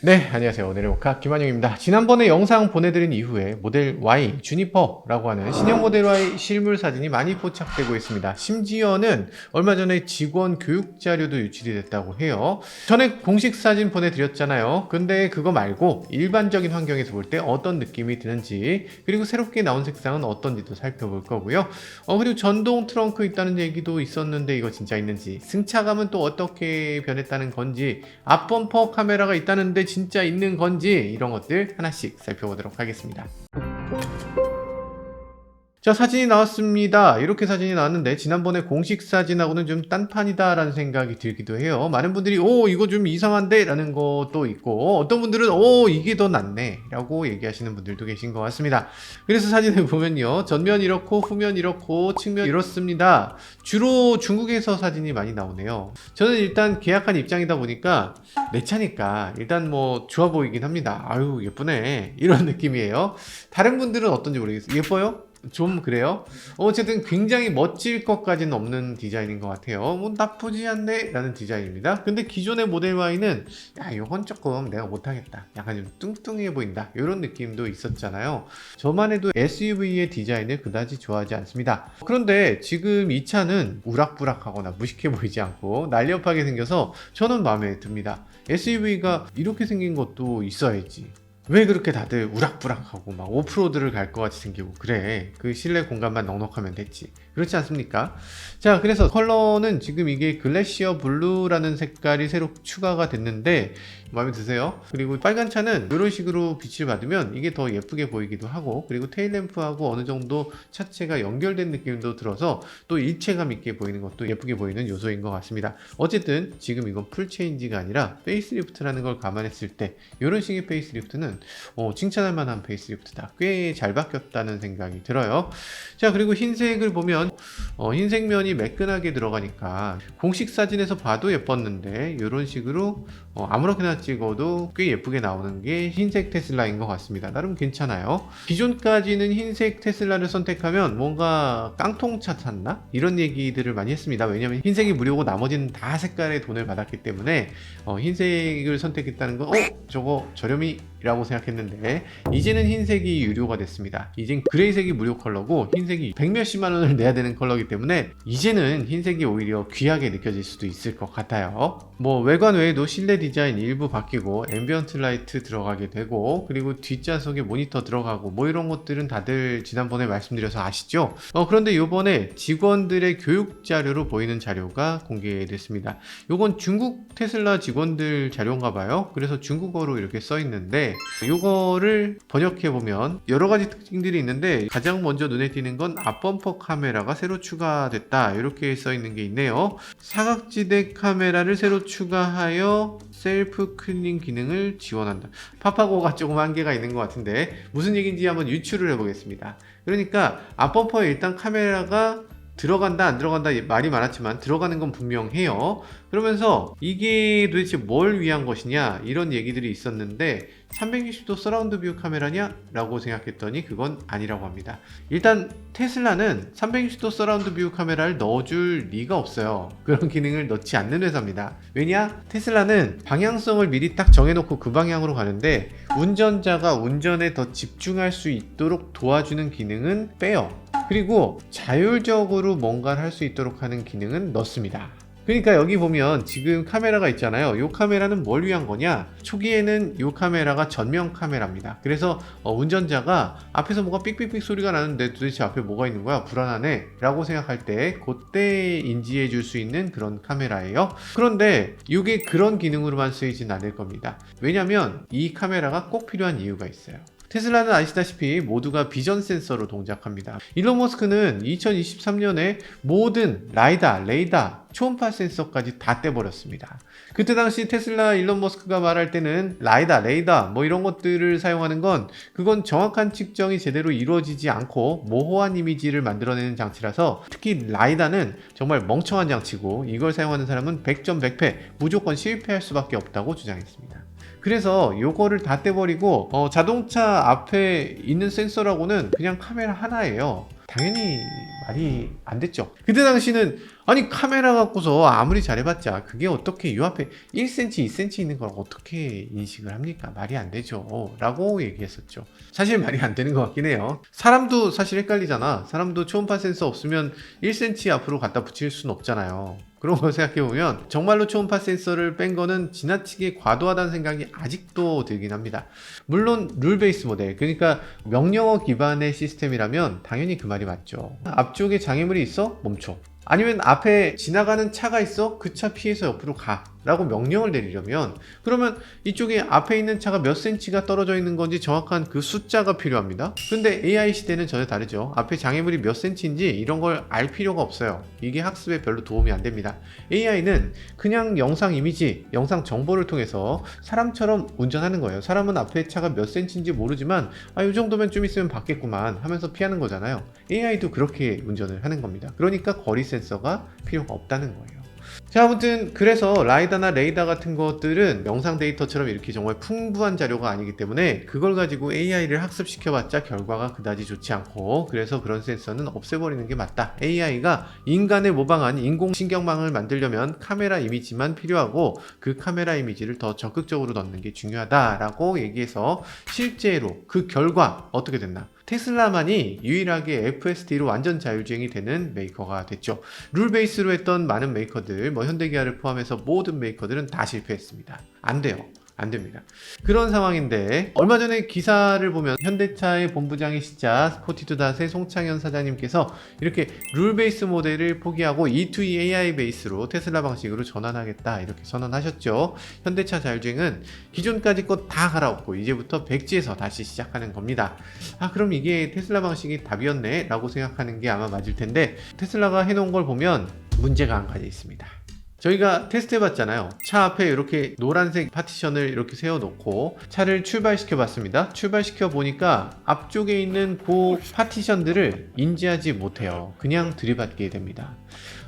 네, 안녕하세요. 오늘의 모카 김한영입니다. 지난번에 영상 보내드린 이후에 모델 Y 주니퍼라고 하는 신형 모델 Y 실물 사진이 많이 포착되고 있습니다. 심지어는 얼마 전에 직원 교육 자료도 유출이 됐다고 해요. 전에 공식 사진 보내드렸잖아요. 근데 그거 말고 일반적인 환경에서 볼 때 어떤 느낌이 드는지, 그리고 새롭게 나온 색상은 어떤지도 살펴볼 거고요. 그리고 전동 트렁크 있다는 얘기도 있었는데 이거 진짜 있는지, 승차감은 또 어떻게 변했다는 건지, 앞범퍼 카메라가 있다는데 진짜 있는 건지, 이런 것들 하나씩 살펴보도록 하겠습니다. 자, 사진이 나왔습니다. 이렇게 사진이 나왔는데 지난번에 공식 사진하고는 좀 딴판이다 라는 생각이 들기도 해요. 많은 분들이 이거 좀 이상한데 라는 것도 있고, 어떤 분들은 이게 더 낫네 라고 얘기하시는 분들도 계신 것 같습니다. 그래서 사진을 보면요, 전면 이렇고 후면 이렇고 측면 이렇습니다. 주로 중국에서 사진이 많이 나오네요. 저는 일단 계약한 입장이다 보니까 내 차니까 일단 뭐 좋아 보이긴 합니다. 아유 예쁘네 이런 느낌이에요. 다른 분들은 어떤지 모르겠어요. 예뻐요? 좀 그래요. 어쨌든 굉장히 멋질 것까지는 없는 디자인인 것 같아요. 뭐 나쁘지 않네 라는 디자인입니다. 근데 기존의 모델 Y는 이건 조금 내가 못하겠다, 약간 좀 뚱뚱해 보인다, 이런 느낌도 있었잖아요. 저만 해도 SUV의 디자인을 그다지 좋아하지 않습니다. 그런데 지금 이 차는 우락부락하거나 무식해 보이지 않고 날렵하게 생겨서 저는 마음에 듭니다. SUV가 이렇게 생긴 것도 있어야지. 왜 그렇게 다들 우락부락하고 막 오프로드를 갈 것 같이 생기고 그래. 그 실내 공간만 넉넉하면 됐지. 그렇지 않습니까? 자, 그래서 컬러는 지금 이게 글래시어 블루라는 색깔이 새로 추가가 됐는데 마음에 드세요? 그리고 빨간 차는 이런 식으로 빛을 받으면 이게 더 예쁘게 보이기도 하고, 그리고 테일램프하고 어느 정도 차체가 연결된 느낌도 들어서 또 일체감 있게 보이는 것도 예쁘게 보이는 요소인 것 같습니다. 어쨌든 지금 이건 풀체인지가 아니라 페이스리프트라는 걸 감안했을 때 이런 식의 페이스리프트는 칭찬할 만한 페이스리프트다. 꽤 잘 바뀌었다는 생각이 들어요. 자, 그리고 흰색을 보면 흰색 면이 매끈하게 들어가니까 공식 사진에서 봐도 예뻤는데 이런 식으로 아무렇게나 찍어도 꽤 예쁘게 나오는 게 흰색 테슬라인 것 같습니다. 나름 괜찮아요. 기존까지는 흰색 테슬라를 선택하면 뭔가 깡통차 탔나? 이런 얘기들을 많이 했습니다. 왜냐면 흰색이 무료고 나머지는 다 색깔의 돈을 받았기 때문에 흰색을 선택했다는 건 저거 저렴이 라고 생각했는데, 이제는 흰색이 유료가 됐습니다. 이젠 그레이색이 무료 컬러고 흰색이 100몇십만 원을 내야 되는 컬러이기 때문에 이제는 흰색이 오히려 귀하게 느껴질 수도 있을 것 같아요. 뭐 외관 외에도 실내 디자인 일부 바뀌고 앰비언트 라이트 들어가게 되고, 그리고 뒷좌석에 모니터 들어가고 뭐 이런 것들은 다들 지난번에 말씀드려서 아시죠? 그런데 요번에 직원들의 교육 자료로 보이는 자료가 공개됐습니다. 요건 중국 테슬라 직원들 자료인가 봐요. 그래서 중국어로 이렇게 써 있는데 이거를 번역해 보면 여러 가지 특징들이 있는데, 가장 먼저 눈에 띄는 건 앞범퍼 카메라가 새로 추가됐다 이렇게 써 있는 게 있네요. 사각지대 카메라를 새로 추가하여 셀프 클린 기능을 지원한다. 파파고가 조금 한계가 있는 것 같은데 무슨 얘기인지 한번 유추를 해보겠습니다. 그러니까 앞범퍼에 일단 카메라가 들어간다 안 들어간다 말이 많았지만 들어가는 건 분명해요. 그러면서 이게 도대체 뭘 위한 것이냐 이런 얘기들이 있었는데, 360도 서라운드 뷰 카메라냐? 라고 생각했더니 그건 아니라고 합니다. 일단 테슬라는 360도 서라운드 뷰 카메라를 넣어줄 리가 없어요. 그런 기능을 넣지 않는 회사입니다. 왜냐? 테슬라는 방향성을 미리 딱 정해놓고 그 방향으로 가는데 운전자가 운전에 더 집중할 수 있도록 도와주는 기능은 빼요. 그리고 자율적으로 뭔가를 할 수 있도록 하는 기능은 넣습니다. 그러니까 여기 보면 지금 카메라가 있잖아요. 이 카메라는 뭘 위한 거냐? 초기에는 이 카메라가 전면 카메라입니다. 그래서 운전자가 앞에서 뭐가 삑삑삑 소리가 나는데 도대체 앞에 뭐가 있는 거야? 불안하네 라고 생각할 때 그때 인지해 줄 수 있는 그런 카메라예요. 그런데 이게 그런 기능으로만 쓰이진 않을 겁니다. 왜냐면 이 카메라가 꼭 필요한 이유가 있어요. 테슬라는 아시다시피 모두가 비전 센서로 동작합니다. 일론 머스크는 2023년에 모든 라이다, 레이다, 초음파 센서까지 다 떼버렸습니다. 그때 당시 테슬라 일론 머스크가 말할 때는 라이다, 레이다 뭐 이런 것들을 사용하는 건 그건 정확한 측정이 제대로 이루어지지 않고 모호한 이미지를 만들어내는 장치라서, 특히 라이다는 정말 멍청한 장치고 이걸 사용하는 사람은 100점 100패 무조건 실패할 수밖에 없다고 주장했습니다. 그래서 요거를 다 떼버리고 자동차 앞에 있는 센서라고는 그냥 카메라 하나예요. 당연히 말이 안 됐죠. 그때 당시는 아니 카메라 갖고서 아무리 잘해봤자 그게 어떻게 요 앞에 1cm, 2cm 있는 걸 어떻게 인식을 합니까? 말이 안 되죠 라고 얘기했었죠. 사실 말이 안 되는 것 같긴 해요. 사람도 사실 헷갈리잖아. 사람도 초음파 센서 없으면 1cm 앞으로 갖다 붙일 순 없잖아요. 그런 걸 생각해보면 정말로 초음파 센서를 뺀 거는 지나치게 과도하다는 생각이 아직도 들긴 합니다. 물론 룰 베이스 모델, 그러니까 명령어 기반의 시스템이라면 당연히 그 말이 맞죠. 앞쪽에 장애물이 있어? 멈춰. 아니면 앞에 지나가는 차가 있어? 그 차 피해서 옆으로 가 라고 명령을 내리려면, 그러면 이쪽에 앞에 있는 차가 몇 cm가 떨어져 있는 건지 정확한 그 숫자가 필요합니다. 근데 AI 시대는 전혀 다르죠. 앞에 장애물이 몇 cm인지 이런 걸 알 필요가 없어요. 이게 학습에 별로 도움이 안 됩니다. AI는 그냥 영상 이미지, 영상 정보를 통해서 사람처럼 운전하는 거예요. 사람은 앞에 차가 몇 cm인지 모르지만 이 정도면 좀 있으면 받겠구만 하면서 피하는 거잖아요. AI도 그렇게 운전을 하는 겁니다. 그러니까 거리 센서가 필요가 없다는 거예요. 자, 아무튼 그래서 라이다나 레이더 같은 것들은 영상 데이터처럼 이렇게 정말 풍부한 자료가 아니기 때문에 그걸 가지고 AI를 학습시켜봤자 결과가 그다지 좋지 않고, 그래서 그런 센서는 없애버리는 게 맞다. AI가 인간을 모방한 인공신경망을 만들려면 카메라 이미지만 필요하고 그 카메라 이미지를 더 적극적으로 넣는 게 중요하다라고 얘기해서 실제로 그 결과 어떻게 됐나? 테슬라만이 유일하게 FSD로 완전 자율주행이 되는 메이커가 됐죠. 룰 베이스로 했던 많은 메이커들, 현대기아를 포함해서 모든 메이커들은 다 실패했습니다. 안 돼요. 안 됩니다. 그런 상황인데 얼마 전에 기사를 보면 현대차의 본부장이시자 스포티투닷의 송창현 사장님께서 이렇게 룰 베이스 모델을 포기하고 E2E AI 베이스로 테슬라 방식으로 전환하겠다 이렇게 선언하셨죠. 현대차 자율주행은 기존까지 것 다 갈아엎고 이제부터 백지에서 다시 시작하는 겁니다. 그럼 이게 테슬라 방식이 답이었네 라고 생각하는 게 아마 맞을 텐데, 테슬라가 해놓은 걸 보면 문제가 한 가지 있습니다. 저희가 테스트 해봤잖아요. 차 앞에 이렇게 노란색 파티션을 이렇게 세워놓고 차를 출발시켜 봤습니다. 출발시켜 보니까 앞쪽에 있는 그 파티션들을 인지하지 못해요. 그냥 들이받게 됩니다.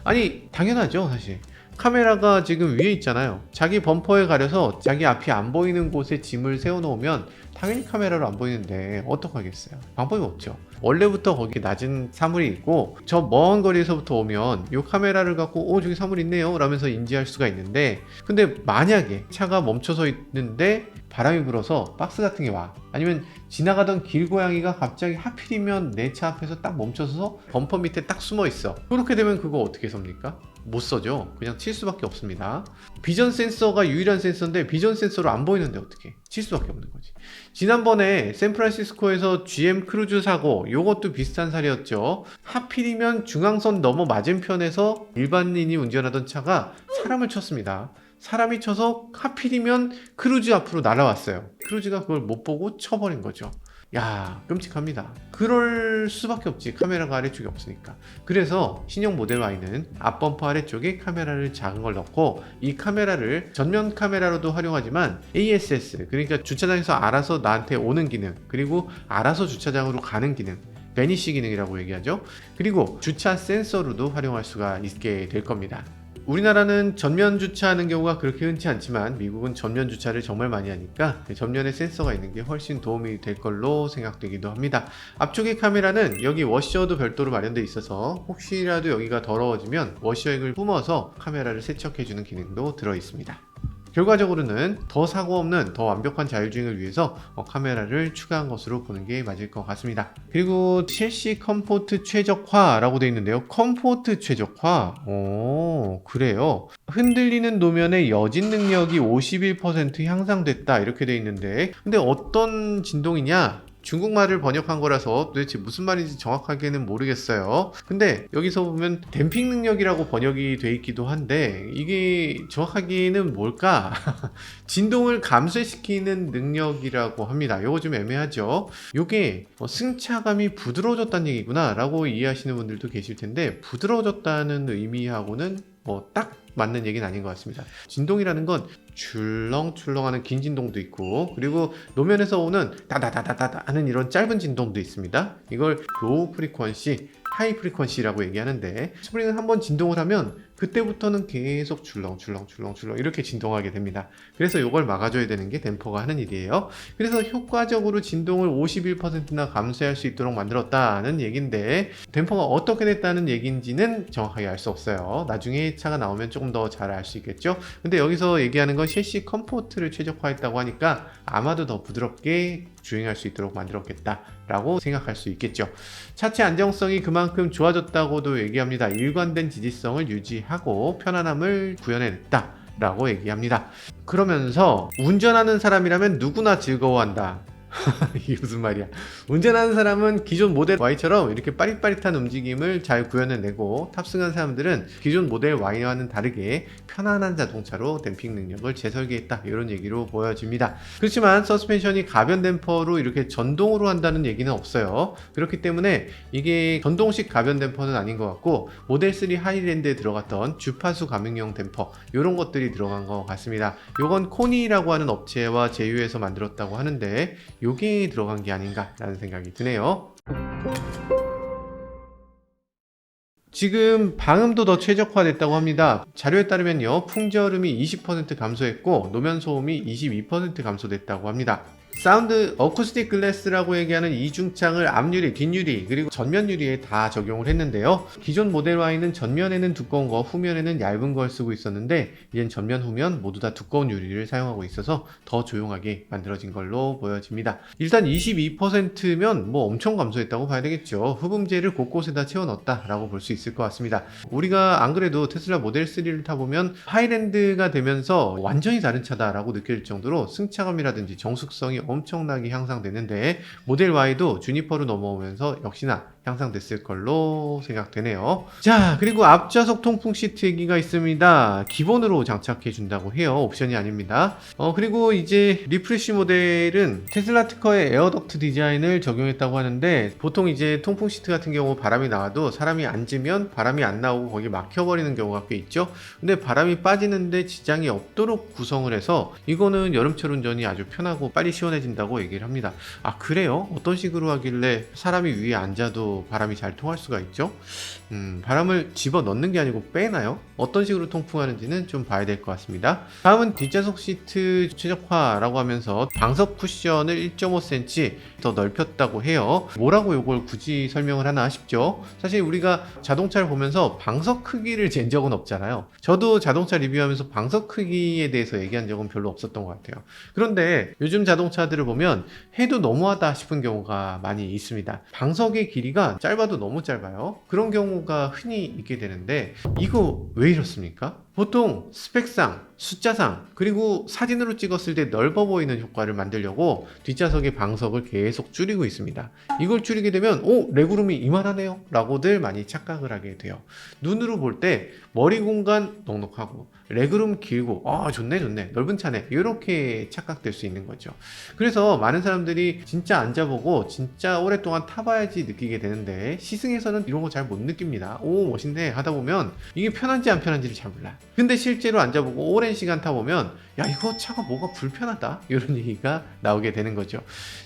아니 당연하죠. 사실 카메라가 지금 위에 있잖아요. 자기 범퍼에 가려서 자기 앞이 안 보이는 곳에 짐을 세워놓으면 당연히 카메라로 안 보이는데 어떡하겠어요. 방법이 없죠. 원래부터 거기 낮은 사물이 있고 저 먼 거리에서부터 오면 이 카메라를 갖고 저기 사물 있네요 라면서 인지할 수가 있는데, 근데 만약에 차가 멈춰서 있는데 바람이 불어서 박스 같은 게 와, 아니면 지나가던 길고양이가 갑자기 하필이면 내 차 앞에서 딱 멈춰서 범퍼 밑에 딱 숨어 있어. 그렇게 되면 그거 어떻게 섭니까? 못 써죠. 그냥 칠 수밖에 없습니다. 비전 센서가 유일한 센서인데 비전 센서로 안 보이는데 어떻게? 칠 수밖에 없는 거지. 지난번에 샌프란시스코에서 GM 크루즈 사고, 요것도 비슷한 사례였죠. 하필이면 중앙선 너머 맞은편에서 일반인이 운전하던 차가 사람을 쳤습니다. 사람이 쳐서 하필이면 크루즈 앞으로 날아왔어요. 크루즈가 그걸 못 보고 쳐버린 거죠. 야, 끔찍합니다. 그럴 수밖에 없지. 카메라가 아래쪽에 없으니까. 그래서 신형 모델 Y는 앞범퍼 아래쪽에 카메라를 작은 걸 넣고, 이 카메라를 전면 카메라로도 활용하지만 ASS, 그러니까 주차장에서 알아서 나한테 오는 기능, 그리고 알아서 주차장으로 가는 기능, 베니시 기능이라고 얘기하죠. 그리고 주차 센서로도 활용할 수가 있게 될 겁니다. 우리나라는 전면 주차하는 경우가 그렇게 흔치 않지만 미국은 전면 주차를 정말 많이 하니까 전면에 센서가 있는 게 훨씬 도움이 될 걸로 생각되기도 합니다. 앞쪽의 카메라는 여기 워셔도 별도로 마련되어 있어서 혹시라도 여기가 더러워지면 워셔액을 뿜어서 카메라를 세척해주는 기능도 들어 있습니다. 결과적으로는 더 사고 없는 더 완벽한 자율주행을 위해서 카메라를 추가한 것으로 보는 게 맞을 것 같습니다. 그리고 첼시 컴포트 최적화라고 되어 있는데요. 컴포트 최적화? 그래요. 흔들리는 노면의 여진 능력이 51% 향상됐다 이렇게 되어 있는데, 근데 어떤 진동이냐? 중국말을 번역한 거라서 도대체 무슨 말인지 정확하게는 모르겠어요. 근데 여기서 보면 댐핑 능력이라고 번역이 돼 있기도 한데 이게 정확하게는 뭘까? 진동을 감쇄시키는 능력이라고 합니다. 이거 좀 애매하죠. 이게 승차감이 부드러워졌다는 얘기구나 라고 이해하시는 분들도 계실 텐데, 부드러워졌다는 의미하고는 딱 맞는 얘기는 아닌 것 같습니다. 진동이라는 건 출렁출렁하는 긴 진동도 있고, 그리고 노면에서 오는 다다다다다 하는 이런 짧은 진동도 있습니다. 이걸 로우 프리퀀시, 하이 프리퀀시라고 얘기하는데, 스프링은 한번 진동을 하면 그때부터는 계속 출렁출렁 이렇게 진동하게 됩니다. 그래서 이걸 막아줘야 되는 게 댐퍼가 하는 일이에요. 그래서 효과적으로 진동을 51%나 감소할 수 있도록 만들었다는 얘긴데, 댐퍼가 어떻게 됐다는 얘기인지는 정확하게 알 수 없어요. 나중에 차가 나오면 조금 더 잘 알 수 있겠죠. 근데 여기서 얘기하는 건 셰시 컴포트를 최적화했다고 하니까 아마도 더 부드럽게 주행할 수 있도록 만들었겠다 라고 생각할 수 있겠죠. 차체 안정성이 그만큼 좋아졌다고도 얘기합니다. 일관된 지지성을 유지하고 편안함을 구현해냈다 라고 얘기합니다. 그러면서 운전하는 사람이라면 누구나 즐거워한다. 이게 무슨 말이야. 운전하는 사람은 기존 모델 Y처럼 이렇게 빠릿빠릿한 움직임을 잘 구현해내고, 탑승한 사람들은 기존 모델 Y와는 다르게 편안한 자동차로 댐핑 능력을 재설계했다, 이런 얘기로 보여집니다. 그렇지만 서스펜션이 가변 댐퍼로 이렇게 전동으로 한다는 얘기는 없어요. 그렇기 때문에 이게 전동식 가변 댐퍼는 아닌 것 같고, 모델 3 하이랜드에 들어갔던 주파수 감응용 댐퍼, 이런 것들이 들어간 것 같습니다. 요건 코니라고 하는 업체와 제휴해서 만들었다고 하는데 요게 들어간 게 아닌가 라는 생각이 드네요. 지금 방음도 더 최적화됐다고 합니다. 자료에 따르면요, 풍절음이 20% 감소했고 노면 소음이 22% 감소됐다고 합니다. 사운드 어쿠스틱 글래스라고 얘기하는 이중창을 앞유리, 뒷유리, 그리고 전면 유리에 다 적용을 했는데요. 기존 모델 Y는 전면에는 두꺼운 거, 후면에는 얇은 걸 쓰고 있었는데, 이젠 전면, 후면 모두 다 두꺼운 유리를 사용하고 있어서 더 조용하게 만들어진 걸로 보여집니다. 일단 22%면 뭐 엄청 감소했다고 봐야 되겠죠. 흡음재를 곳곳에다 채워 넣었다 라고 볼 수 있을 것 같습니다. 우리가 안 그래도 테슬라 모델 3를 타보면 하이랜드가 되면서 완전히 다른 차다라고 느낄 정도로 승차감이라든지 정숙성이 엄청나게 향상되는데, 모델 Y도 주니퍼로 넘어오면서 역시나 향상됐을 걸로 생각되네요. 자, 그리고 앞좌석 통풍 시트 얘기가 있습니다. 기본으로 장착해 준다고 해요. 옵션이 아닙니다. 그리고 이제 리프레쉬 모델은 테슬라 특허의 에어덕트 디자인을 적용했다고 하는데, 보통 이제 통풍 시트 같은 경우 바람이 나와도 사람이 앉으면 바람이 안 나오고 거기 막혀버리는 경우가 꽤 있죠. 근데 바람이 빠지는데 지장이 없도록 구성을 해서 이거는 여름철 운전이 아주 편하고 빨리 시원해진다고 얘기를 합니다. 아, 그래요? 어떤 식으로 하길래 사람이 위에 앉아도 바람이 잘 통할 수가 있죠? 바람을 집어 넣는 게 아니고 빼나요? 어떤 식으로 통풍하는지는 좀 봐야 될 것 같습니다. 다음은 뒷좌석 시트 최적화라고 하면서 방석 쿠션을 1.5cm 더 넓혔다고 해요. 뭐라고 이걸 굳이 설명을 하나 싶죠? 사실 우리가 자동차를 보면서 방석 크기를 잰 적은 없잖아요. 저도 자동차 리뷰하면서 방석 크기에 대해서 얘기한 적은 별로 없었던 것 같아요. 그런데 요즘 자동차들을 보면 해도 너무하다 싶은 경우가 많이 있습니다. 방석의 길이가 짧아도 너무 짧아요. 그런 경우가 흔히 있게 되는데, 이거 왜 이렇습니까? 보통 스펙상, 숫자상, 그리고 사진으로 찍었을 때 넓어 보이는 효과를 만들려고 뒷좌석의 방석을 계속 줄이고 있습니다. 이걸 줄이게 되면 레그룸이 이만하네요 라고들 많이 착각을 하게 돼요. 눈으로 볼 때 머리 공간 넉넉하고 레그룸 길고 좋네 넓은 차네, 이렇게 착각될 수 있는 거죠. 그래서 많은 사람들이 진짜 앉아보고 진짜 오랫동안 타봐야지 느끼게 되는데, 시승에서는 이런 거 잘 못 느낍니다. 멋있네 하다 보면 이게 편한지 안 편한지를 잘 몰라. 근데 실제로 앉아보고 오랜 시간 타보면 야, 이거 차가 뭐가 불편하다, 이런 얘기가 나오게 되는 거죠.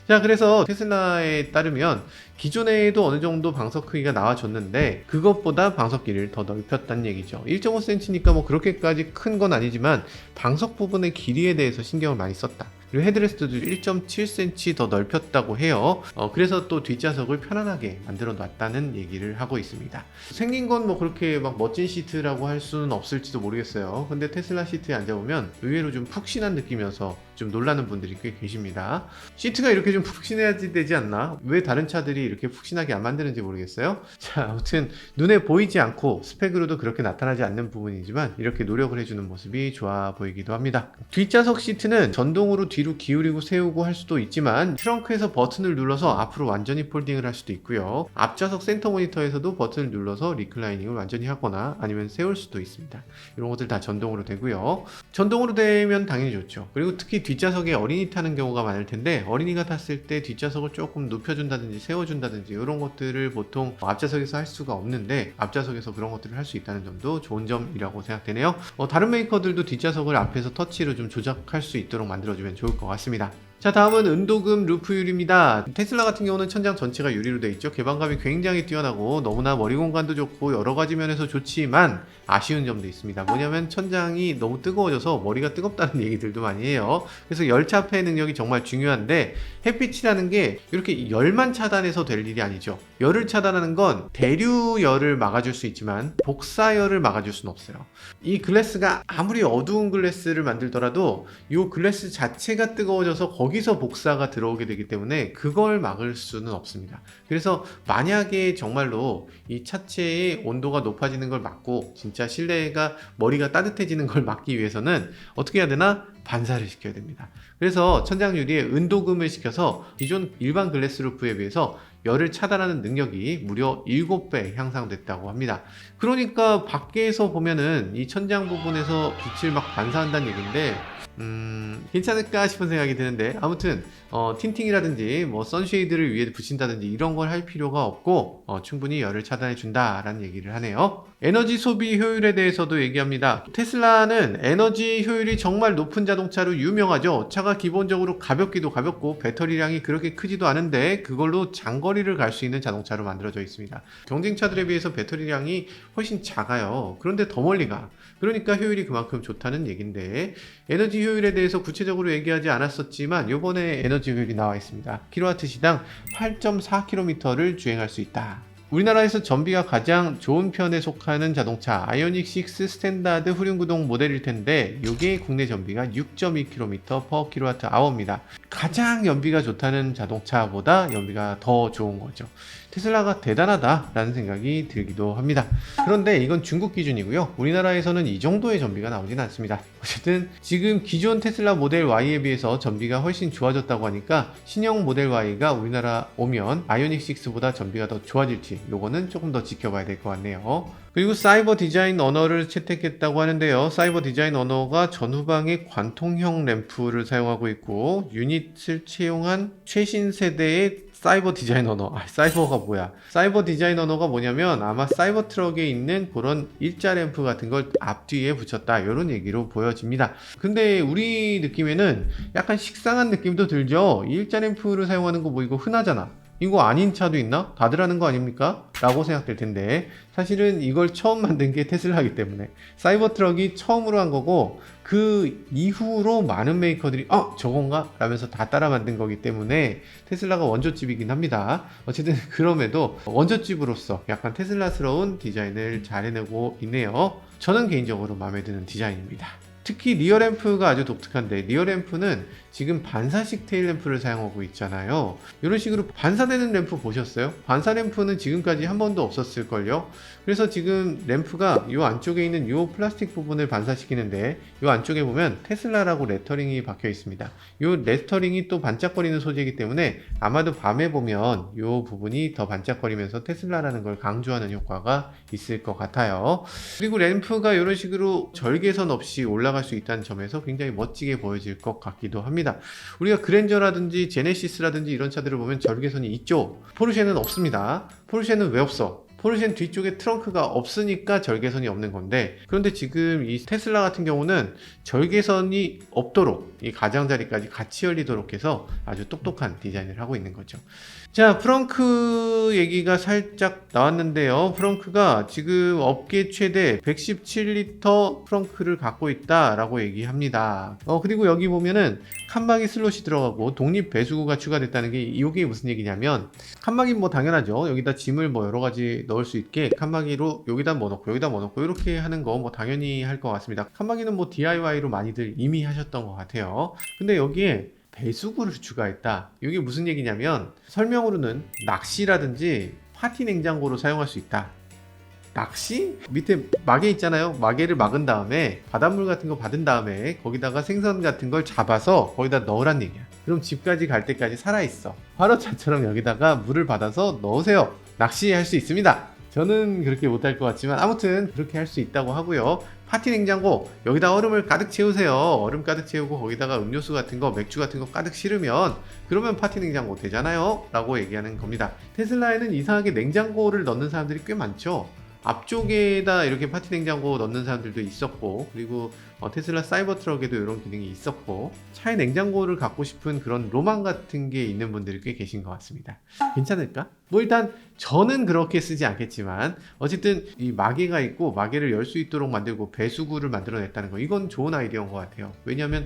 자, 그래서 테슬라에 따르면 기존에도 어느 정도 방석 크기가 나와줬는데 그것보다 방석 길이를 더 넓혔다는 얘기죠. 1.5cm니까 뭐 그렇게까지 큰 건 아니지만 방석 부분의 길이에 대해서 신경을 많이 썼다. 그리고 헤드레스트도 1.7cm 더 넓혔다고 해요. 그래서 또 뒷좌석을 편안하게 만들어 놨다는 얘기를 하고 있습니다. 생긴 건 뭐 그렇게 막 멋진 시트라고 할 수는 없을지도 모르겠어요. 근데 테슬라 시트에 앉아보면 의외로 좀 푹신한 느낌이어서 좀 놀라는 분들이 꽤 계십니다. 시트가 이렇게 좀 푹신해야 되지 않나? 왜 다른 차들이 이렇게 푹신하게 안 만드는지 모르겠어요. 자, 아무튼 눈에 보이지 않고 스펙으로도 그렇게 나타나지 않는 부분이지만 이렇게 노력을 해주는 모습이 좋아 보이기도 합니다. 뒷좌석 시트는 전동으로 뒤로 기울이고 세우고 할 수도 있지만, 트렁크에서 버튼을 눌러서 앞으로 완전히 폴딩을 할 수도 있고요. 앞좌석 센터 모니터에서도 버튼을 눌러서 리클라이닝을 완전히 하거나 아니면 세울 수도 있습니다. 이런 것들 다 전동으로 되고요. 전동으로 되면 당연히 좋죠. 그리고 특히 뒷좌석에 어린이 타는 경우가 많을 텐데, 어린이가 탔을 때 뒷좌석을 조금 눕혀준다든지 세워준다든지 이런 것들을 보통 앞좌석에서 할 수가 없는데, 앞좌석에서 그런 것들을 할 수 있다는 점도 좋은 점이라고 생각되네요. 다른 메이커들도 뒷좌석을 앞에서 터치로 좀 조작할 수 있도록 만들어주면 좋을 것 같습니다. 자, 다음은 은도금 루프 유리입니다. 테슬라 같은 경우는 천장 전체가 유리로 되어 있죠. 개방감이 굉장히 뛰어나고 너무나 머리 공간도 좋고 여러 가지 면에서 좋지만 아쉬운 점도 있습니다. 뭐냐면 천장이 너무 뜨거워져서 머리가 뜨겁다는 얘기들도 많이 해요. 그래서 열차폐 능력이 정말 중요한데 햇빛이라는 게 이렇게 열만 차단해서 될 일이 아니죠. 열을 차단하는 건 대류열을 막아줄 수 있지만 복사열을 막아줄 수는 없어요. 이 글래스가 아무리 어두운 글래스를 만들더라도 이 글래스 자체가 뜨거워져서 거기서 복사가 들어오게 되기 때문에 그걸 막을 수는 없습니다. 그래서 만약에 정말로 이 차체의 온도가 높아지는 걸 막고 진짜 실내가 머리가 따뜻해지는 걸 막기 위해서는 어떻게 해야 되나? 반사를 시켜야 됩니다. 그래서 천장 유리에 은도금을 시켜서 기존 일반 글래스 루프에 비해서 열을 차단하는 능력이 무려 7배 향상됐다고 합니다. 그러니까 밖에서 보면은 이 천장 부분에서 빛을 막 반사한다는 얘기인데 괜찮을까 싶은 생각이 드는데 아무튼 틴팅이라든지 뭐 선쉐이드를 위에 붙인다든지 이런 걸 할 필요가 없고 충분히 열을 차단해 준다라는 얘기를 하네요. 에너지 소비 효율에 대해서도 얘기합니다. 테슬라는 에너지 효율이 정말 높은 자동차로 유명하죠. 차가 기본적으로 가볍기도 가볍고 배터리량이 그렇게 크지도 않은데 그걸로 장거리를 갈 수 있는 자동차로 만들어져 있습니다. 경쟁차들에 비해서 배터리량이 훨씬 작아요. 그런데 더 멀리 가. 그러니까 효율이 그만큼 좋다는 얘기인데 에너지 효율에 대해서 구체적으로 얘기하지 않았었지만 요번에 에너지 효율이 나와 있습니다. 킬로와트 시당 8.4km를 주행할 수 있다. 우리나라에서 전비가 가장 좋은 편에 속하는 자동차 아이오닉 6 스탠다드 후륜구동 모델일 텐데 이게 국내 전비가 6.2km/kWh입니다. 가장 연비가 좋다는 자동차보다 연비가 더 좋은 거죠. 테슬라가 대단하다라는 생각이 들기도 합니다. 그런데 이건 중국 기준이고요. 우리나라에서는 이 정도의 전비가 나오진 않습니다. 어쨌든 지금 기존 테슬라 모델 Y에 비해서 전비가 훨씬 좋아졌다고 하니까 신형 모델 Y가 우리나라 오면 아이오닉 6보다 전비가 더 좋아질지 요거는 조금 더 지켜봐야 될 것 같네요. 그리고 사이버 디자인 언어를 채택했다고 하는데요. 사이버 디자인 언어가 전후방에 관통형 램프를 사용하고 있고 유닛을 채용한 최신 세대의 사이버 디자인 언어. 사이버가 뭐야? 사이버 디자인 언어가 뭐냐면 아마 사이버 트럭에 있는 그런 일자 램프 같은 걸 앞뒤에 붙였다 이런 얘기로 보여집니다. 근데 우리 느낌에는 약간 식상한 느낌도 들죠. 이 일자 램프를 사용하는 거 뭐 이거 흔하잖아. 이거 아닌 차도 있나? 다들 하는 거 아닙니까? 라고 생각될 텐데 사실은 이걸 처음 만든 게 테슬라이기 때문에 사이버 트럭이 처음으로 한 거고 그 이후로 많은 메이커들이 저건가? 라면서 다 따라 만든 거기 때문에 테슬라가 원조집이긴 합니다. 어쨌든 그럼에도 원조집으로서 약간 테슬라스러운 디자인을 잘 해내고 있네요. 저는 개인적으로 마음에 드는 디자인입니다. 특히 리어램프가 아주 독특한데 리어램프는 지금 반사식 테일램프를 사용하고 있잖아요. 이런 식으로 반사되는 램프 보셨어요? 반사 램프는 지금까지 한 번도 없었을걸요? 그래서 지금 램프가 이 안쪽에 있는 이 플라스틱 부분을 반사시키는데 이 안쪽에 보면 테슬라라고 레터링이 박혀 있습니다. 이 레터링이 또 반짝거리는 소재이기 때문에 아마도 밤에 보면 이 부분이 더 반짝거리면서 테슬라라는 걸 강조하는 효과가 있을 것 같아요. 그리고 램프가 이런 식으로 절개선 없이 올라갈 수 있다는 점에서 굉장히 멋지게 보여질 것 같기도 합니다. 우리가 그랜저라든지 제네시스라든지 이런 차들을 보면 절개선이 있죠. 포르쉐는 없습니다. 포르쉐는 왜 없어? 포르쉐는 뒤쪽에 트렁크가 없으니까 절개선이 없는 건데 그런데 지금 이 테슬라 같은 경우는 절개선이 없도록 이 가장자리까지 같이 열리도록 해서 아주 똑똑한 디자인을 하고 있는 거죠. 자, 프렁크 얘기가 살짝 나왔는데요. 프렁크가 지금 업계 최대 117리터 프렁크를 갖고 있다라고 얘기합니다. 그리고 여기 보면은 칸막이 슬롯이 들어가고 독립 배수구가 추가됐다는 게 이게 무슨 얘기냐면 칸막이 뭐 당연하죠. 여기다 짐을 뭐 여러 가지 넣을 수 있게 칸막이로 여기다 뭐 넣고 여기다 뭐 넣고 이렇게 하는 거 뭐 당연히 할 것 같습니다. 칸막이는 뭐 DIY로 많이들 이미 하셨던 것 같아요. 근데 여기에 배수구를 추가했다. 이게 무슨 얘기냐면 설명으로는 낚시라든지 파티 냉장고로 사용할 수 있다. 낚시? 밑에 마개 있잖아요. 마개를 막은 다음에 바닷물 같은 거 받은 다음에 거기다가 생선 같은 걸 잡아서 거기다 넣으란 얘기야. 그럼 집까지 갈 때까지 살아있어. 화로차처럼 여기다가 물을 받아서 넣으세요. 낚시할 수 있습니다. 저는 그렇게 못할 것 같지만 아무튼 그렇게 할 수 있다고 하고요. 파티 냉장고 여기다 얼음을 가득 채우세요. 얼음 가득 채우고 거기다가 음료수 같은 거 맥주 같은 거 가득 실으면 그러면 파티 냉장고 되잖아요 라고 얘기하는 겁니다. 테슬라에는 이상하게 냉장고를 넣는 사람들이 꽤 많죠. 앞쪽에다 이렇게 파티 냉장고 넣는 사람들도 있었고 그리고 테슬라 사이버 트럭에도 이런 기능이 있었고, 차에 냉장고를 갖고 싶은 그런 로망 같은 게 있는 분들이 꽤 계신 것 같습니다. 괜찮을까? 뭐 일단 저는 그렇게 쓰지 않겠지만 어쨌든 이 마개가 있고 마개를 열 수 있도록 만들고 배수구를 만들어냈다는 거, 이건 좋은 아이디어인 것 같아요. 왜냐하면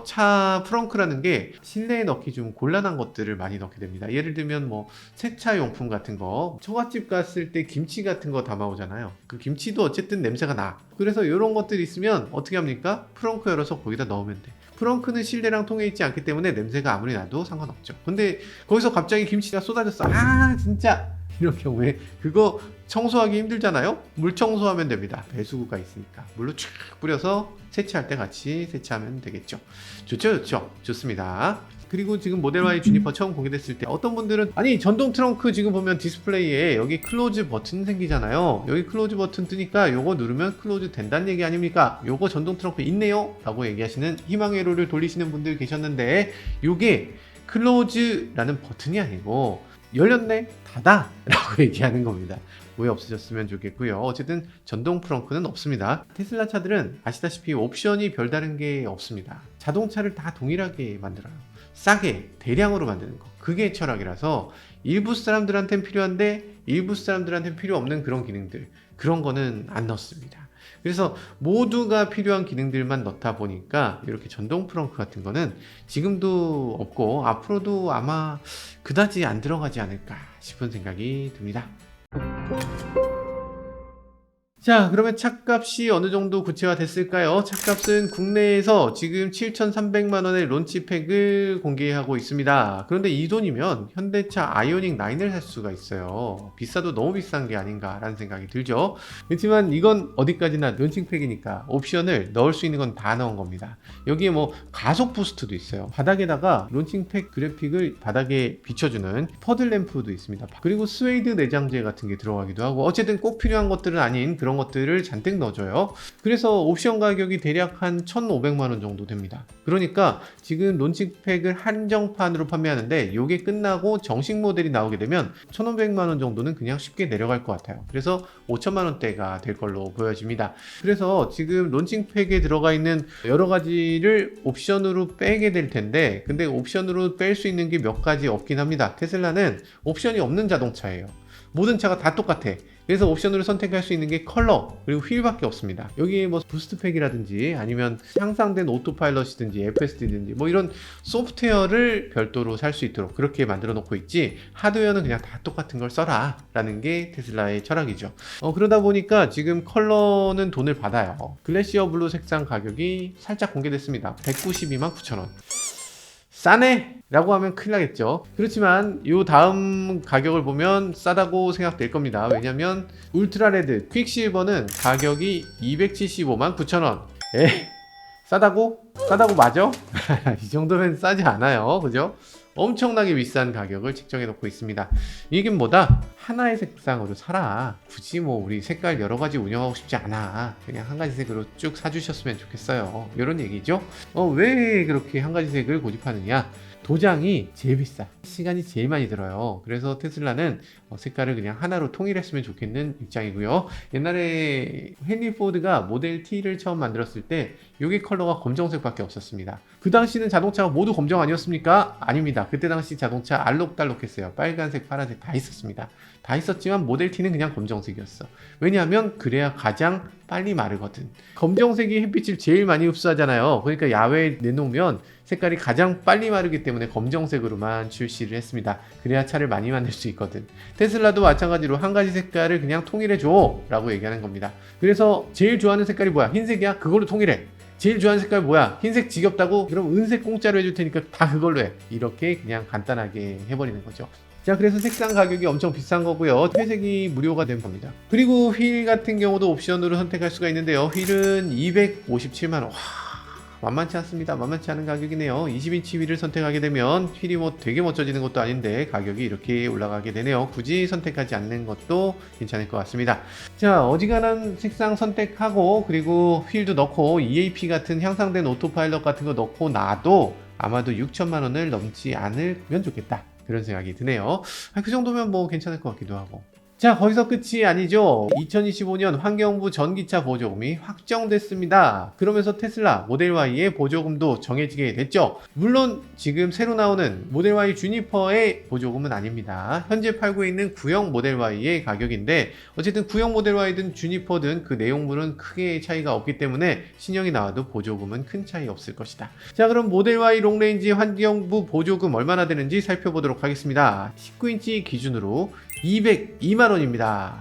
차 프렁크라는 게 실내에 넣기 좀 곤란한 것들을 많이 넣게 됩니다. 예를 들면 뭐 세차용품 같은 거, 처갓집 갔을 때 김치 같은 거 담아오잖아요. 그 김치도 어쨌든 냄새가 나. 그래서 이런 것들이 있으면 어떻게 합니까? 프렁크 열어서 거기다 넣으면 돼. 프렁크는 실내랑 통해 있지 않기 때문에 냄새가 아무리 나도 상관없죠. 근데 거기서 갑자기 김치가 쏟아졌어. 아 진짜! 이런 경우에 그거 청소하기 힘들잖아요? 물 청소하면 됩니다. 배수구가 있으니까 물로 쫙 뿌려서 세차할 때 같이 세차하면 되겠죠. 좋죠. 좋습니다. 그리고 지금 모델 Y 주니퍼 처음 공개됐을 때 어떤 분들은 아니 전동 트렁크 지금 보면 디스플레이에 여기 클로즈 버튼 생기잖아요. 여기 클로즈 버튼 뜨니까 요거 누르면 클로즈 된다는 얘기 아닙니까? 요거 전동 트렁크 있네요 라고 얘기하시는 희망회로를 돌리시는 분들 계셨는데, 요게 클로즈라는 버튼이 아니고 열렸네 닫아 라고 얘기하는 겁니다. 오해 없으셨으면 좋겠고요. 어쨌든 전동 프렁크는 없습니다. 테슬라 차들은 아시다시피 옵션이 별다른 게 없습니다. 자동차를 다 동일하게 만들어요. 싸게 대량으로 만드는 거, 그게 철학이라서 일부 사람들한테는 필요한데 일부 사람들한테는 필요 없는 그런 기능들, 그런 거는 안 넣습니다. 그래서 모두가 필요한 기능들만 넣다 보니까 이렇게 전동 프렁크 같은 거는 지금도 없고 앞으로도 아마 그다지 안 들어가지 않을까 싶은 생각이 듭니다. 자, 그러면 차값이 어느 정도 구체화됐을까요? 차값은 국내에서 지금 7,300만원의 론치팩을 공개하고 있습니다. 그런데 이 돈이면 현대차 아이오닉 9을 살 수가 있어요. 비싸도 너무 비싼 게 아닌가라는 생각이 들죠. 그렇지만 이건 어디까지나 론칭팩이니까 옵션을 넣을 수 있는 건 다 넣은 겁니다. 여기에 뭐 가속 부스트도 있어요. 바닥에다가 론칭팩 그래픽을 바닥에 비춰주는 퍼들램프도 있습니다. 그리고 스웨이드 내장재 같은 게 들어가기도 하고, 어쨌든 꼭 필요한 것들은 아닌 그런 것들을 잔뜩 넣어줘요. 그래서 옵션 가격이 대략 한 1,500만원 정도 됩니다. 그러니까 지금 론칭팩을 한정판으로 판매하는데 이게 끝나고 정식 모델이 나오게 되면 1,500만원 정도는 그냥 쉽게 내려갈 것 같아요. 그래서 5천만원대가 될 걸로 보여집니다. 그래서 지금 론칭팩에 들어가 있는 여러 가지를 옵션으로 빼게 될 텐데, 근데 옵션으로 뺄 수 있는 게 몇 가지 없긴 합니다. 테슬라는 옵션이 없는 자동차예요. 모든 차가 다 똑같아. 그래서 옵션으로 선택할 수 있는 게 컬러 그리고 휠밖에 없습니다. 여기에 뭐 부스트팩이라든지 아니면 향상된 오토파일럿이든지 FSD든지 뭐 이런 소프트웨어를 별도로 살 수 있도록 그렇게 만들어 놓고 있지, 하드웨어는 그냥 다 똑같은 걸 써라 라는 게 테슬라의 철학이죠. 그러다 보니까 지금 컬러는 돈을 받아요. 글래시어 블루 색상 가격이 살짝 공개됐습니다. 192만 9천원. 싸네? 라고 하면 큰일 나겠죠. 그렇지만 이 다음 가격을 보면 싸다고 생각될 겁니다. 왜냐면 울트라레드 퀵실버는 가격이 275만 9천원. 싸다고? 싸다고 맞아? 이 정도면 싸지 않아요. 그죠? 엄청나게 비싼 가격을 책정해 놓고 있습니다. 이게 뭐다? 하나의 색상으로 사라. 굳이 뭐 우리 색깔 여러 가지 운영하고 싶지 않아. 그냥 한 가지 색으로 쭉 사주셨으면 좋겠어요. 이런 얘기죠. 왜 그렇게 한 가지 색을 고집하느냐? 도장이 제일 비싸. 시간이 제일 많이 들어요. 그래서 테슬라는 색깔을 그냥 하나로 통일했으면 좋겠는 입장이고요. 옛날에 헨리 포드가 모델 T를 처음 만들었을 때 여기 컬러가 검정색밖에 없었습니다. 그 당시는 자동차가 모두 검정 아니었습니까? 아닙니다. 그때 당시 자동차 알록달록했어요. 빨간색, 파란색 다 있었습니다. 다 있었지만 모델 T는 그냥 검정색이었어. 왜냐하면 그래야 가장 빨리 마르거든. 검정색이 햇빛을 제일 많이 흡수하잖아요. 그러니까 야외에 내놓으면 색깔이 가장 빨리 마르기 때문에 검정색으로만 출시를 했습니다. 그래야 차를 많이 만들 수 있거든. 테슬라도 마찬가지로 한 가지 색깔을 그냥 통일해줘 라고 얘기하는 겁니다. 그래서 제일 좋아하는 색깔이 뭐야? 흰색이야? 그걸로 통일해. 제일 좋아하는 색깔 뭐야? 흰색 지겹다고? 그럼 은색 공짜로 해줄 테니까 다 그걸로 해. 이렇게 그냥 간단하게 해버리는 거죠. 자, 그래서 색상 가격이 엄청 비싼 거고요. 회색이 무료가 된 겁니다. 그리고 휠 같은 경우도 옵션으로 선택할 수가 있는데요. 휠은 257만원. 만만치 않습니다. 만만치 않은 가격이네요. 20인치 휠을 선택하게 되면 휠이 뭐 되게 멋져지는 것도 아닌데 가격이 이렇게 올라가게 되네요. 굳이 선택하지 않는 것도 괜찮을 것 같습니다. 자, 어지간한 색상 선택하고 그리고 휠도 넣고 EAP 같은 향상된 오토파일럿 같은 거 넣고 나도 아마도 6천만원을 넘지 않으면 좋겠다. 그런 생각이 드네요. 그 정도면 뭐 괜찮을 것 같기도 하고. 자, 거기서 끝이 아니죠. 2025년 환경부 전기차 보조금이 확정됐습니다. 그러면서 테슬라 모델 Y의 보조금도 정해지게 됐죠. 물론 지금 새로 나오는 모델 Y 주니퍼의 보조금은 아닙니다. 현재 팔고 있는 구형 모델 Y의 가격인데 어쨌든 구형 모델 Y든 주니퍼든 그 내용물은 크게 차이가 없기 때문에 신형이 나와도 보조금은 큰 차이 없을 것이다. 자, 그럼 모델 Y 롱레인지 환경부 보조금 얼마나 되는지 살펴보도록 하겠습니다. 19인치 기준으로 202만원입니다.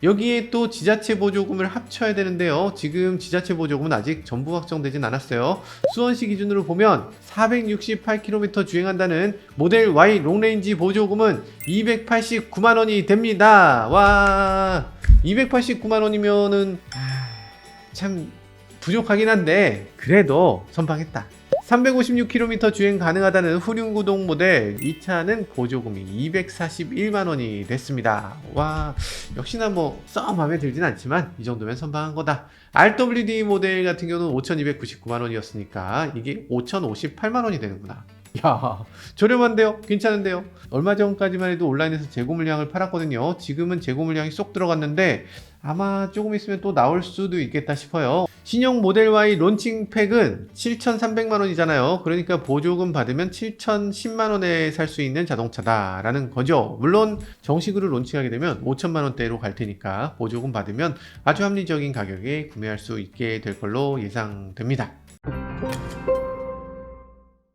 여기에 또 지자체 보조금을 합쳐야 되는데요. 지금 지자체 보조금은 아직 전부 확정되진 않았어요. 수원시 기준으로 보면 468km 주행한다는 모델 Y 롱레인지 보조금은 289만원이 됩니다. 와, 289만원이면은 참 부족하긴 한데 그래도 선방했다. 356km 주행 가능하다는 후륜구동 모델, 이 차는 보조금이 241만원이 됐습니다. 와, 역시나 뭐 썩 마음에 들진 않지만 이 정도면 선방한 거다. RWD 모델 같은 경우는 5299만원이었으니까 이게 5058만원이 되는구나. 야, 저렴한데요? 괜찮은데요? 얼마 전까지만 해도 온라인에서 재고 물량을 팔았거든요. 지금은 재고 물량이 쏙 들어갔는데 아마 조금 있으면 또 나올 수도 있겠다 싶어요. 신형 모델 Y 론칭 팩은 7,300만원이잖아요. 그러니까 보조금 받으면 7,010만원에 살 수 있는 자동차다 라는 거죠. 물론 정식으로 론칭하게 되면 5천만원대로 갈 테니까 보조금 받으면 아주 합리적인 가격에 구매할 수 있게 될 걸로 예상됩니다.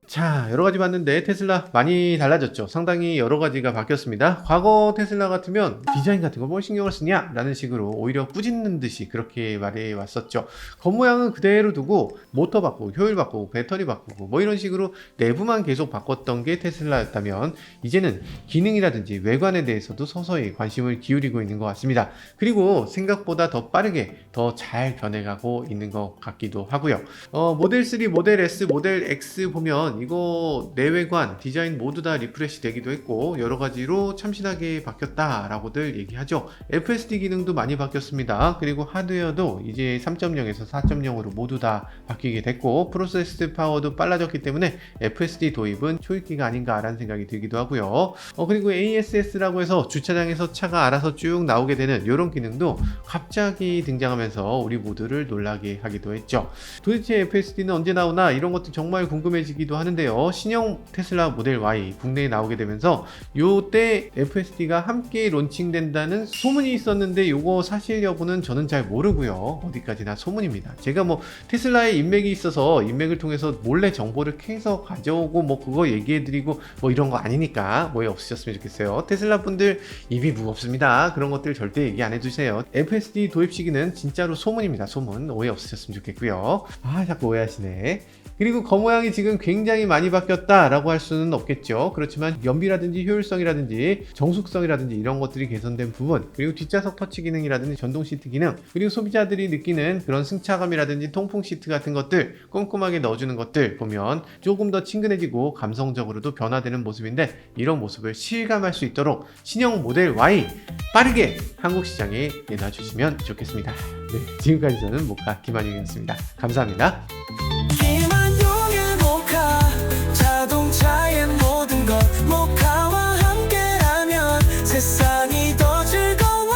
자, 여러가지 봤는데 테슬라 많이 달라졌죠. 상당히 여러가지가 바뀌었습니다. 과거 테슬라 같으면 디자인 같은 거 뭘 신경을 쓰냐 라는 식으로 오히려 꾸짖는 듯이 그렇게 말해 왔었죠. 겉모양은 그대로 두고 모터 바꾸고 효율 바꾸고 배터리 바꾸고 뭐 이런 식으로 내부만 계속 바꿨던 게 테슬라였다면 이제는 기능이라든지 외관에 대해서도 서서히 관심을 기울이고 있는 것 같습니다. 그리고 생각보다 더 빠르게 더 잘 변해가고 있는 것 같기도 하고요. 모델 3, 모델 S, 모델 X 보면 이거 내외관, 디자인 모두 다 리프레시 되기도 했고 여러 가지로 참신하게 바뀌었다 라고들 얘기하죠. FSD 기능도 많이 바뀌었습니다. 그리고 하드웨어도 이제 3.0에서 4.0으로 모두 다 바뀌게 됐고 프로세스 파워도 빨라졌기 때문에 FSD 도입은 초읽기가 아닌가 라는 생각이 들기도 하고요. 그리고 ASS라고 해서 주차장에서 차가 알아서 쭉 나오게 되는 이런 기능도 갑자기 등장하면서 우리 모두를 놀라게 하기도 했죠. 도대체 FSD는 언제 나오나 이런 것도 정말 궁금해지기도 하는데요. 신형 테슬라 모델 Y 국내에 나오게 되면서 요때 FSD가 함께 론칭된다는 소문이 있었는데 요거 사실 여부는 저는 잘 모르고요. 어디까지나 소문입니다. 제가 뭐 테슬라에 인맥이 있어서 인맥을 통해서 몰래 정보를 캐서 가져오고 뭐 그거 얘기해드리고 뭐 이런 거 아니니까 오해 없으셨으면 좋겠어요. 테슬라 분들 입이 무겁습니다. 그런 것들 절대 얘기 안 해주세요. FSD 도입 시기는 진짜로 소문입니다. 소문. 오해 없으셨으면 좋겠고요. 아, 자꾸 오해하시네. 그리고 겉모양이 지금 굉장히 많이 바뀌었다라고 할 수는 없겠죠. 그렇지만 연비라든지 효율성이라든지 정숙성이라든지 이런 것들이 개선된 부분, 그리고 뒷좌석 터치 기능이라든지 전동 시트 기능, 그리고 소비자들이 느끼는 그런 승차감이라든지 통풍 시트 같은 것들 꼼꼼하게 넣어주는 것들 보면 조금 더 친근해지고 감성적으로도 변화되는 모습인데 이런 모습을 실감할 수 있도록 신형 모델 Y 빠르게 한국 시장에 내놔주시면 좋겠습니다. 네, 지금까지 저는 모카 김한용이었습니다. 감사합니다. 자동차의 모든 것 모카와 함께라면 세상이 더 즐거워.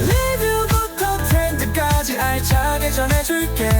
리뷰부터 트렌드까지 알차게 전해줄게.